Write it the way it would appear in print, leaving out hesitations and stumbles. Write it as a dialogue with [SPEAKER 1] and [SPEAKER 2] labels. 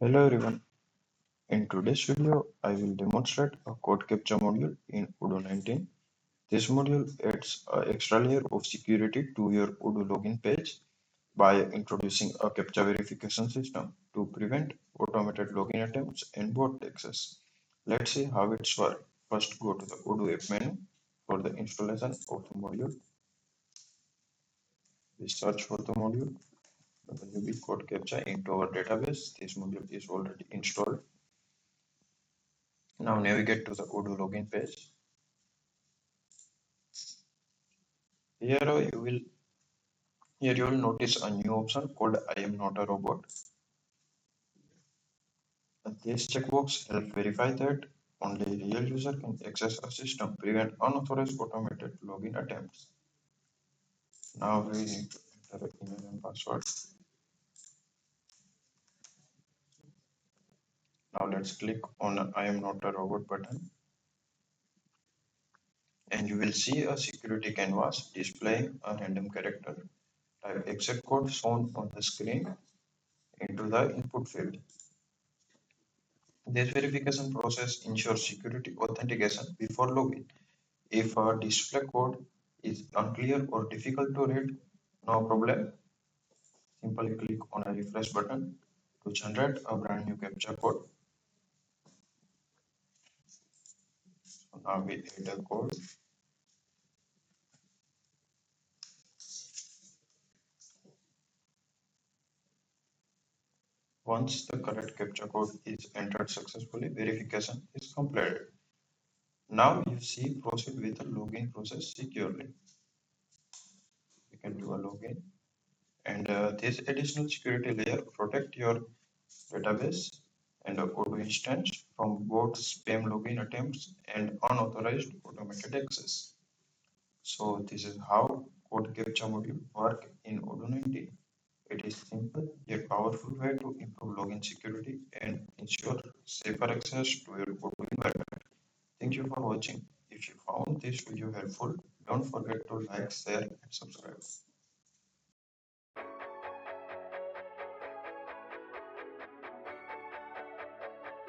[SPEAKER 1] Hello everyone. In today's video, I will demonstrate a code captcha module in Odoo 19. This module adds an extra layer of security to your Odoo login page by introducing a CAPTCHA verification system to prevent automated login attempts and bot access. Let's see how it's works. First, go to the Odoo app menu for the installation of the module. We search for the module. WB code captcha into our database. This module is already installed. Now navigate to the Odoo login page. Here you will notice a new option called I am not a robot. This checkbox helps verify that only real user can access a system, prevent unauthorized automated login attempts. Now we need to enter the email and password. Now let's click on I am not a robot button, and you will see a security canvas displaying a random character. Type exit code shown on the screen into the input field. This verification process ensures security authentication before login. If a display code is unclear or difficult to read, no problem. Simply click on a refresh button to generate a brand new CAPTCHA code. So now we add a code. Once the correct CAPTCHA code is entered successfully, verification is completed. Now you see proceed with the login process securely. You can do a login, and this additional security layer protect your database and a Odoo instance from both spam login attempts and unauthorized automated access. So this is how Code CAPTCHA module work in Odoo 19. It is simple yet powerful way to improve login security and ensure safer access to your Odoo environment. Thank you for watching. If you found this video helpful, don't forget to like, share and subscribe.